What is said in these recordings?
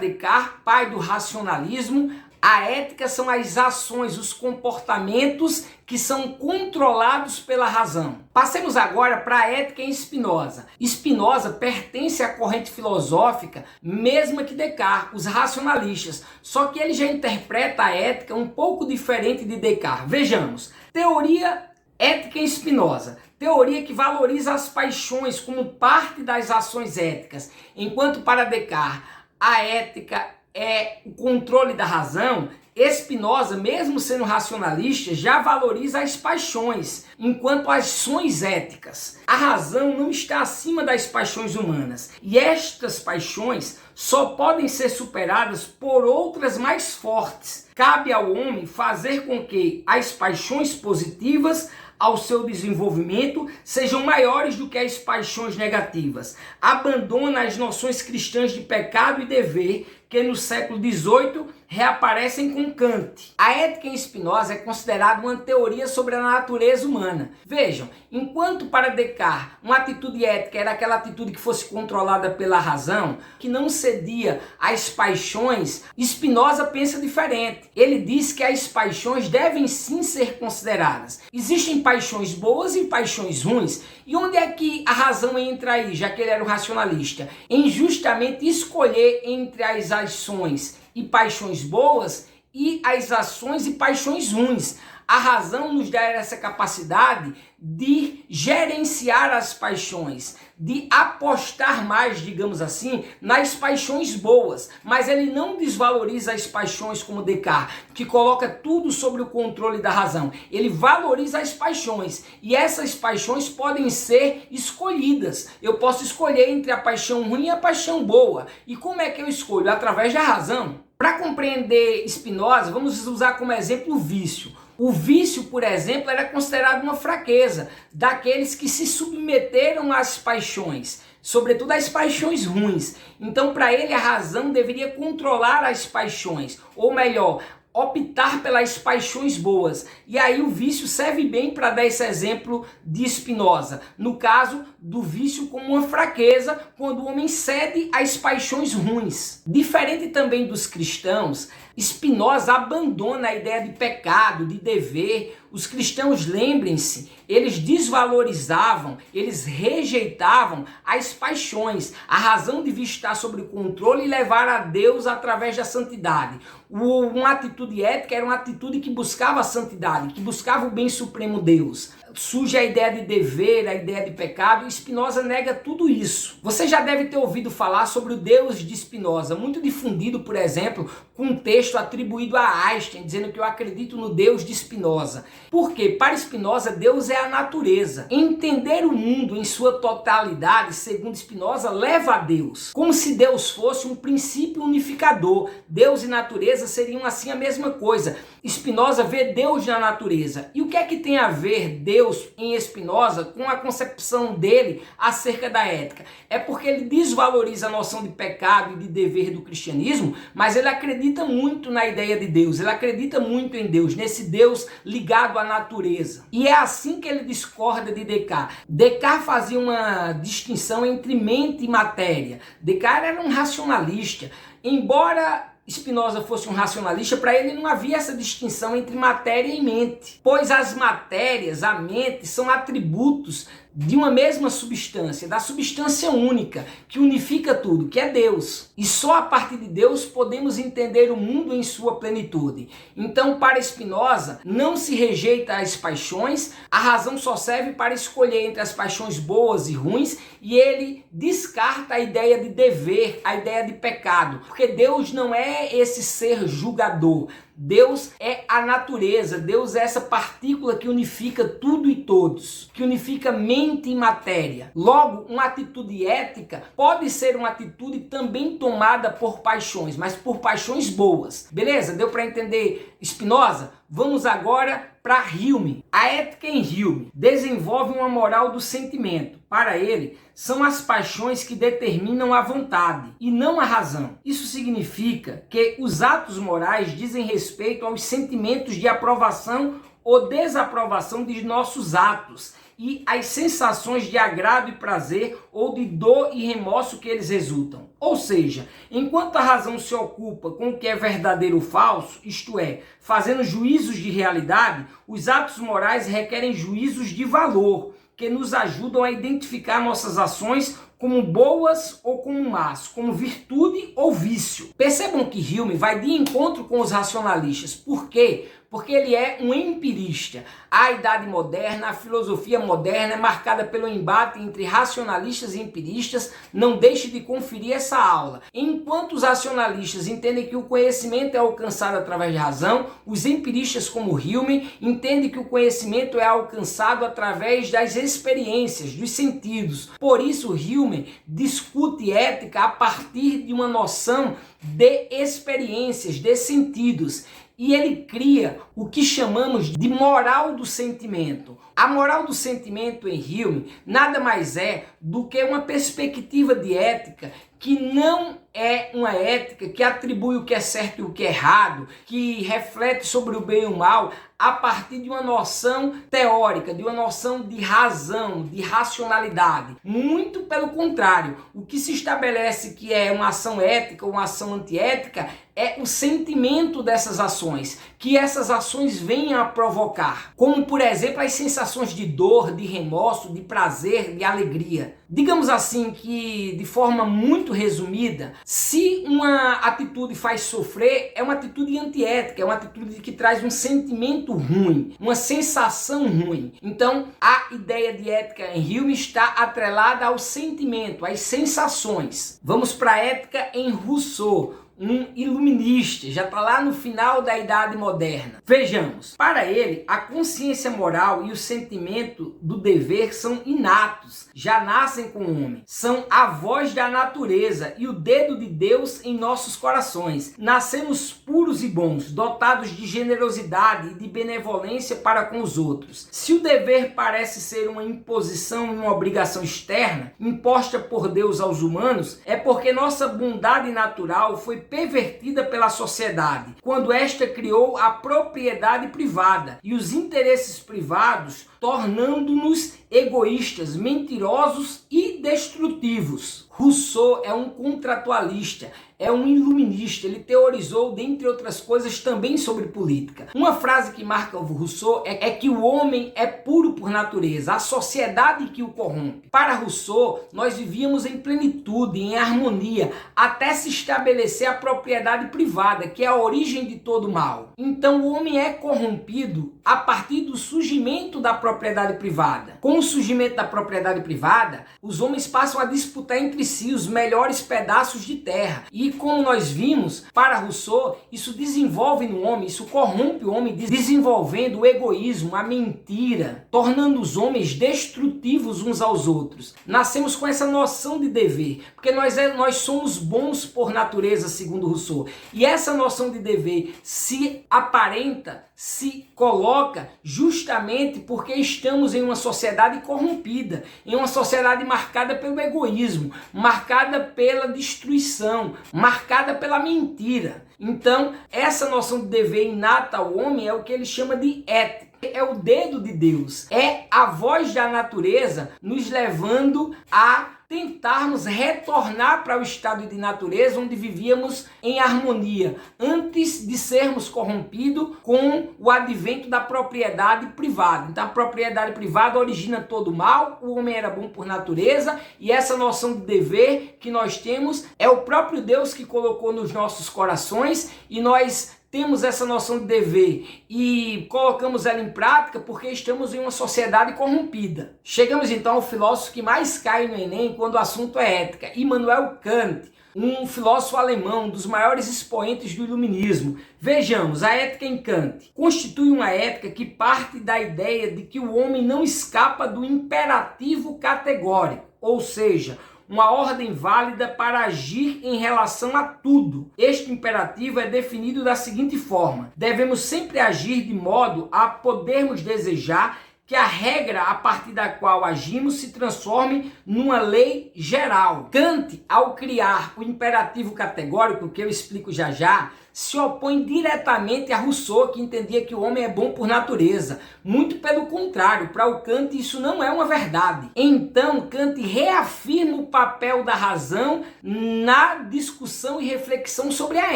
Descartes, pai do racionalismo, a ética são as ações, os comportamentos que são controlados pela razão. Passemos agora para a ética em Spinoza. Spinoza pertence à corrente filosófica mesma que Descartes, os racionalistas, só que ele já interpreta a ética um pouco diferente de Descartes. Vejamos, teoria ética em Spinoza. Teoria que valoriza as paixões como parte das ações éticas, enquanto para Descartes a ética é o controle da razão. Spinoza, mesmo sendo racionalista, já valoriza as paixões enquanto ações éticas. A razão não está acima das paixões humanas e estas paixões só podem ser superadas por outras mais fortes. Cabe ao homem fazer com que as paixões positivas ao seu desenvolvimento sejam maiores do que as paixões negativas. Abandona as noções cristãs de pecado e dever que no século XVIII reaparecem com Kant. A ética em Spinoza é considerada uma teoria sobre a natureza humana. Vejam, enquanto para Descartes uma atitude ética era aquela atitude que fosse controlada pela razão, que não cedia às paixões, Spinoza pensa diferente. Ele diz que as paixões devem sim ser consideradas. Existem paixões boas e paixões ruins. E onde é que a razão entra aí, já que ele era um racionalista? Em justamente escolher entre as ações e paixões boas e as ações e paixões ruins. A razão nos dá essa capacidade de gerenciar as paixões, de apostar mais, digamos assim, nas paixões boas. Mas ele não desvaloriza as paixões como Descartes, que coloca tudo sob o controle da razão. Ele valoriza as paixões e essas paixões podem ser escolhidas. Eu posso escolher entre a paixão ruim e a paixão boa. E como é que eu escolho? Através da razão. Para compreender Spinoza, vamos usar como exemplo o vício. O vício, por exemplo, era considerado uma fraqueza daqueles que se submeteram às paixões, sobretudo às paixões ruins. Então, para ele, a razão deveria controlar as paixões, ou melhor, optar pelas paixões boas. E aí o vício serve bem para dar esse exemplo de Spinoza. No caso do vício como uma fraqueza, quando o homem cede às paixões ruins. Diferente também dos cristãos, Spinoza abandona a ideia de pecado, de dever. Os cristãos, lembrem-se, eles desvalorizavam, eles rejeitavam as paixões. A razão devia estar sob o controle e levar a Deus através da santidade. Uma atitude ética era uma atitude que buscava a santidade, que buscava o bem supremo Deus. Surge a ideia de dever, a ideia de pecado, e Spinoza nega tudo isso. Você já deve ter ouvido falar sobre o Deus de Spinoza, muito difundido, por exemplo, com um texto atribuído a Einstein, dizendo que eu acredito no Deus de Spinoza. Porque, para Spinoza, Deus é a natureza. Entender o mundo em sua totalidade, segundo Spinoza, leva a Deus. Como se Deus fosse um princípio unificador. Deus e natureza seriam assim a mesma coisa. Spinoza vê Deus na natureza. E o que é que tem a ver Deus em Spinoza com a concepção dele acerca da ética? É porque ele desvaloriza a noção de pecado e de dever do cristianismo, mas ele acredita muito na ideia de Deus, ele acredita muito em Deus, nesse Deus ligado à natureza. E é assim que ele discorda de Descartes. Descartes fazia uma distinção entre mente e matéria. Descartes era um racionalista. Embora Spinoza fosse um racionalista, para ele não havia essa distinção entre matéria e mente, pois as matérias, a mente, são atributos de uma mesma substância, da substância única, que unifica tudo, que é Deus. E só a partir de Deus podemos entender o mundo em sua plenitude. Então, para Spinoza, não se rejeita as paixões, a razão só serve para escolher entre as paixões boas e ruins, e ele descarta a ideia de dever, a ideia de pecado, porque Deus não é esse ser julgador. Deus é a natureza, Deus é essa partícula que unifica tudo e todos, que unifica mente e matéria. Logo, uma atitude ética pode ser uma atitude também tomada por paixões, mas por paixões boas. Beleza? Deu para entender Spinoza? Vamos agora para Hume. A ética em Hume desenvolve uma moral do sentimento. Para ele, são as paixões que determinam a vontade e não a razão. Isso significa que os atos morais dizem respeito aos sentimentos de aprovação ou desaprovação de nossos atos e as sensações de agrado e prazer ou de dor e remorso que eles resultam. Ou seja, enquanto a razão se ocupa com o que é verdadeiro ou falso, isto é, fazendo juízos de realidade, os atos morais requerem juízos de valor, que nos ajudam a identificar nossas ações como boas ou como más, como virtude ou vício. Percebam que Hume vai de encontro com os racionalistas. Por quê? Porque ele é um empirista. A idade moderna, a filosofia moderna é marcada pelo embate entre racionalistas e empiristas. Não deixe de conferir essa aula. Enquanto os racionalistas entendem que o conhecimento é alcançado através da razão, os empiristas, como Hume, entendem que o conhecimento é alcançado através das experiências, dos sentidos. Por isso, Hume discute ética a partir de uma noção de experiências, de sentidos. E ele cria o que chamamos de moral do sentimento. A moral do sentimento em Hume nada mais é do que uma perspectiva de ética que não é uma ética que atribui o que é certo e o que é errado, que reflete sobre o bem e o mal a partir de uma noção teórica, de uma noção de razão, de racionalidade. Muito pelo contrário, o que se estabelece que é uma ação ética ou uma ação antiética é o sentimento dessas ações, que essas ações venham a provocar, como por exemplo as sensações de dor, de remorso, de prazer, de alegria. Digamos assim que, de forma muito resumida, se uma atitude faz sofrer, é uma atitude antiética, é uma atitude que traz um sentimento ruim, uma sensação ruim. Então, a ideia de ética em Hume está atrelada ao sentimento, às sensações. Vamos para a ética em Rousseau, um iluminista, já está lá no final da Idade Moderna. Vejamos, para ele, a consciência moral e o sentimento do dever são inatos, já nascem com o homem. São a voz da natureza e o dedo de Deus em nossos corações. Nascemos puros e bons, dotados de generosidade e de benevolência para com os outros. Se o dever parece ser uma imposição e uma obrigação externa, imposta por Deus aos humanos, é porque nossa bondade natural foi pervertida pela sociedade, quando esta criou a propriedade privada e os interesses privados, tornando-nos egoístas, mentirosos e destrutivos. Rousseau é um contratualista, é um iluminista, ele teorizou, dentre outras coisas, também sobre política. Uma frase que marca o Rousseau é que o homem é puro por natureza, a sociedade que o corrompe. Para Rousseau, nós vivíamos em plenitude, em harmonia, até se estabelecer a propriedade privada, que é a origem de todo mal. Então o homem é corrompido a partir do surgimento da propriedade privada. Com o surgimento da propriedade privada, os homens passam a disputar entre si os melhores pedaços de terra. E como nós vimos, para Rousseau, isso desenvolve no homem, isso corrompe o homem, desenvolvendo o egoísmo, a mentira, tornando os homens destrutivos uns aos outros. Nascemos com essa noção de dever, porque nós somos bons por natureza, segundo Rousseau. E essa noção de dever se aparenta, se coloca justamente porque estamos em uma sociedade corrompida, em uma sociedade marcada pelo egoísmo, marcada pela destruição, marcada pela mentira. Então, essa noção de dever inata ao homem é o que ele chama de ética. É o dedo de Deus, é a voz da natureza nos levando a tentarmos retornar para o estado de natureza onde vivíamos em harmonia, antes de sermos corrompidos com o advento da propriedade privada. Então a propriedade privada origina todo o mal, o homem era bom por natureza, e essa noção de dever que nós temos é o próprio Deus que colocou nos nossos corações, e nós temos essa noção de dever e colocamos ela em prática porque estamos em uma sociedade corrompida. Chegamos então ao filósofo que mais cai no Enem quando o assunto é ética, Immanuel Kant, um filósofo alemão, um dos maiores expoentes do iluminismo. Vejamos, a ética em Kant constitui uma ética que parte da ideia de que o homem não escapa do imperativo categórico, ou seja, uma ordem válida para agir em relação a tudo. Este imperativo é definido da seguinte forma: devemos sempre agir de modo a podermos desejar que a regra a partir da qual agimos se transforme numa lei geral. Kant, ao criar o imperativo categórico, que eu explico já já, se opõe diretamente a Rousseau, que entendia que o homem é bom por natureza. Muito pelo contrário, para o Kant isso não é uma verdade. Então Kant reafirma o papel da razão na discussão e reflexão sobre a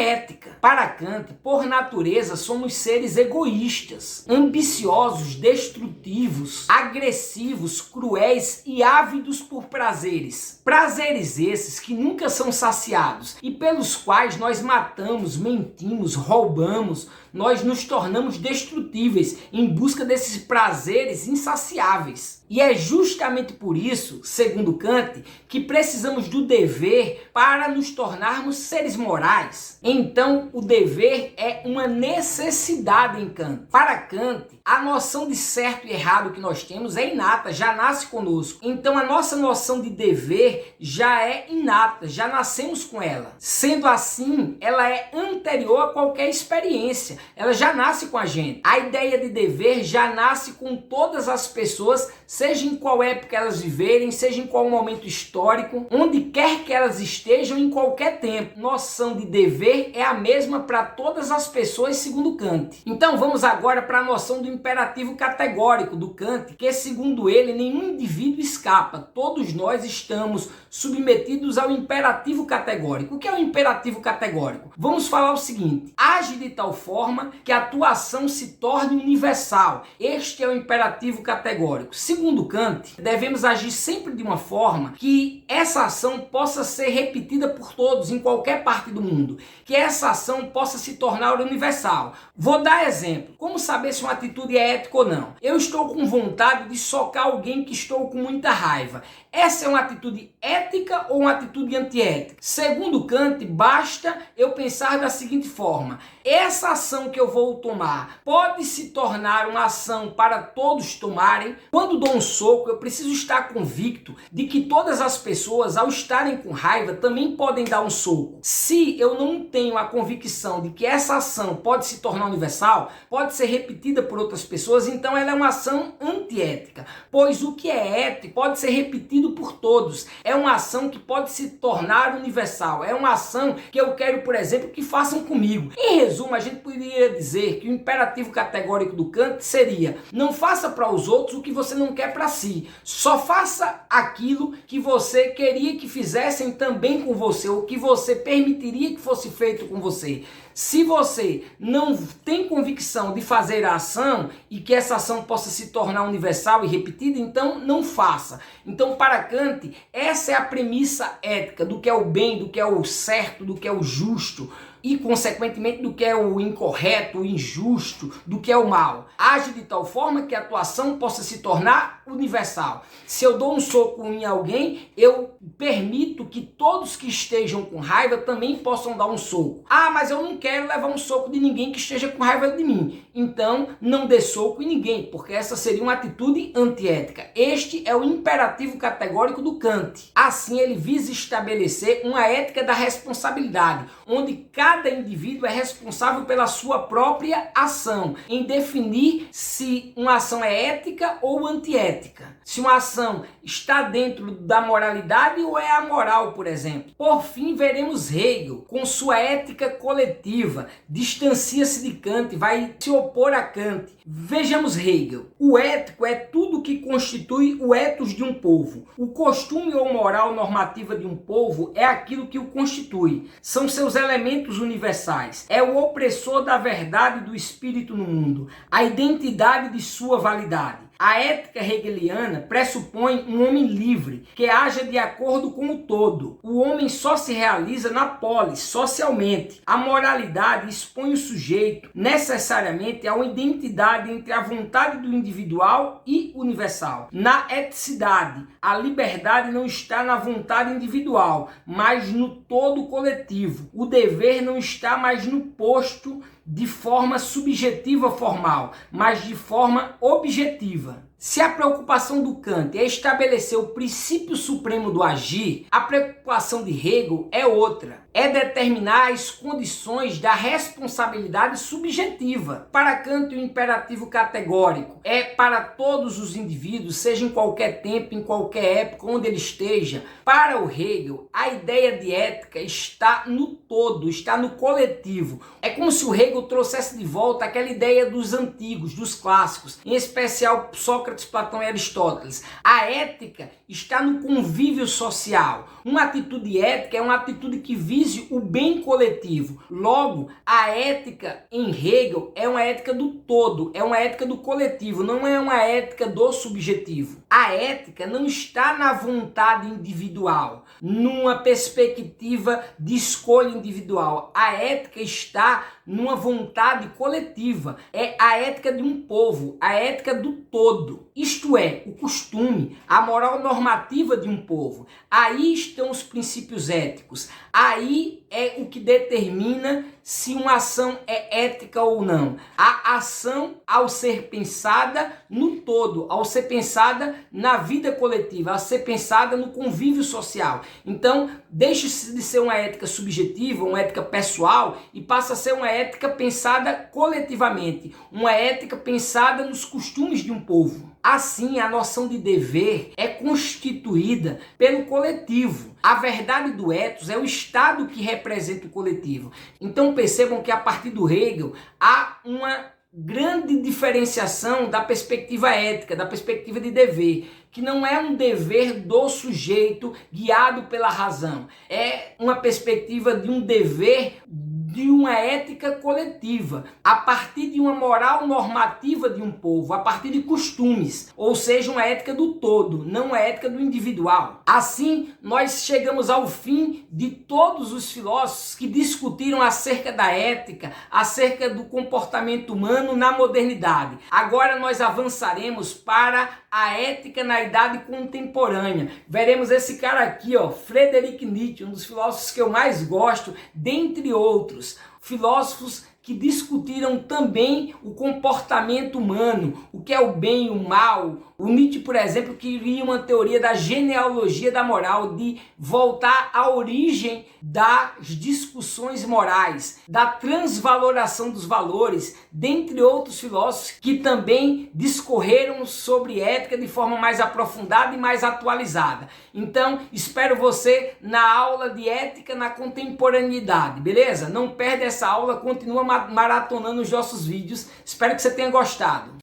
ética. Para Kant, por natureza, somos seres egoístas, ambiciosos, destrutivos, agressivos, cruéis e ávidos por prazeres. Prazeres esses que nunca são saciados e pelos quais nós matamos, mentimos, roubamos, nós nos tornamos destrutíveis em busca desses prazeres insaciáveis. E é justamente por isso, segundo Kant, que precisamos do dever para nos tornarmos seres morais. Então, o dever é uma necessidade em Kant. Para Kant, a noção de certo e errado que nós temos é inata, já nasce conosco. Então, a nossa noção de dever já é inata, já nascemos com ela. Sendo assim, ela é anterior a qualquer experiência. Ela já nasce com a gente. A ideia de dever já nasce com todas as pessoas, seja em qual época elas viverem, seja em qual momento histórico, onde quer que elas estejam, em qualquer tempo. Noção de dever é a mesma para todas as pessoas, segundo Kant. Então vamos agora para a noção do imperativo categórico do Kant, que segundo ele, nenhum indivíduo escapa. Todos nós estamos submetidos ao imperativo categórico. O que é o imperativo categórico? Vamos falar o seguinte: age de tal forma que a tua ação se torne universal. Este é o imperativo categórico. Segundo Kant, devemos agir sempre de uma forma que essa ação possa ser repetida por todos em qualquer parte do mundo, que essa ação possa se tornar universal. Vou dar exemplo. Como saber se uma atitude é ética ou não? Eu estou com vontade de socar alguém que estou com muita raiva. Essa é uma atitude ética ou uma atitude antiética? Segundo Kant, basta eu pensar da seguinte forma: essa ação que eu vou tomar pode se tornar uma ação para todos tomarem? Quando dou um soco, eu preciso estar convicto de que todas as pessoas, ao estarem com raiva, também podem dar um soco. Se eu não tenho a convicção de que essa ação pode se tornar universal, pode ser repetida por outras pessoas, então ela é uma ação antiética. Pois o que é ético pode ser repetido por todos. É uma ação que pode se tornar universal. É uma ação que eu quero, por exemplo, que façam comigo. Em resumo, a gente poderia dizer que o imperativo categórico do Kant seria: não faça para os outros o que você não quer para si. Só faça aquilo que você queria que fizessem também com você, ou que você permitiria que fosse feito com você. Se você não tem convicção de fazer a ação e que essa ação possa se tornar universal e repetida, então não faça. Então, para Kant, essa é a premissa ética do que é o bem, do que é o certo, do que é o justo e, consequentemente, do que é o incorreto, o injusto, do que é o mal. Age de tal forma que a tua ação possa se tornar universal. Se eu dou um soco em alguém, eu permito que todos que estejam com raiva também possam dar um soco. Ah, mas eu não quero levar um soco de ninguém que esteja com raiva de mim. Então, não dê soco em ninguém, porque essa seria uma atitude antiética. Este é o imperativo categórico do Kant. Assim, ele visa estabelecer uma ética da responsabilidade, onde cada indivíduo é responsável pela sua própria ação, em definir se uma ação é ética ou antiética. Se uma ação está dentro da moralidade ou é amoral, por exemplo. Por fim, veremos Hegel, com sua ética coletiva, distancia-se de Kant, vai se opor a Kant. Vejamos Hegel. O ético é tudo que constitui o ethos de um povo. O costume ou moral normativa de um povo é aquilo que o constitui. São seus elementos universais. É o opressor da verdade do espírito no mundo, a identidade de sua validade. A ética hegeliana pressupõe um homem livre, que haja de acordo com o todo. O homem só se realiza na polis, socialmente. A moralidade expõe o sujeito necessariamente a uma identidade entre a vontade do individual e universal. Na eticidade, a liberdade não está na vontade individual, mas no todo coletivo. O dever não está mais no posto de forma subjetiva formal, mas de forma objetiva. Se a preocupação do Kant é estabelecer o princípio supremo do agir, a preocupação de Hegel é outra. É determinar as condições da responsabilidade subjetiva. Para Kant, o imperativo categórico é para todos os indivíduos, seja em qualquer tempo, em qualquer época, onde ele esteja. Para o Hegel, a ideia de ética está no todo, está no coletivo. É como se o Hegel trouxesse de volta aquela ideia dos antigos, dos clássicos, em especial Sócrates, Platão e Aristóteles. A ética está no convívio social. Uma atitude ética é uma atitude que visa o bem coletivo. Logo, a ética em Hegel é uma ética do todo, é uma ética do coletivo, não é uma ética do subjetivo. A ética não está na vontade individual, numa perspectiva de escolha individual. A ética está numa vontade coletiva. É a ética de um povo, a ética do todo. Isto é, o costume, a moral normativa de um povo. Aí estão os princípios éticos. Aí é o que determina se uma ação é ética ou não. A ação, ao ser pensada no todo, ao ser pensada na vida coletiva, ao ser pensada no convívio social. Então, deixa-se de ser uma ética subjetiva, uma ética pessoal, e passa a ser uma ética pensada coletivamente, uma ética pensada nos costumes de um povo. Assim, a noção de dever é constituída pelo coletivo. A verdade do ethos é o Estado que representa o coletivo. Então percebam que a partir do Hegel há uma grande diferenciação da perspectiva ética, da perspectiva de dever, que não é um dever do sujeito guiado pela razão. É uma perspectiva de um dever de uma ética coletiva, a partir de uma moral normativa de um povo, a partir de costumes, ou seja, uma ética do todo, não uma ética do individual. Assim, nós chegamos ao fim de todos os filósofos que discutiram acerca da ética, acerca do comportamento humano na modernidade. Agora nós avançaremos para a ética na idade contemporânea. Veremos esse cara aqui, ó, Friedrich Nietzsche, um dos filósofos que eu mais gosto, dentre outros. Filósofos que discutiram também o comportamento humano, o que é o bem e o mal. O Nietzsche, por exemplo, queria uma teoria da genealogia da moral, de voltar à origem das discussões morais, da transvaloração dos valores, dentre outros filósofos que também discorreram sobre ética de forma mais aprofundada e mais atualizada. Então, espero você na aula de ética na contemporaneidade, beleza? Não perde essa aula, continua maratonando os nossos vídeos. Espero que você tenha gostado.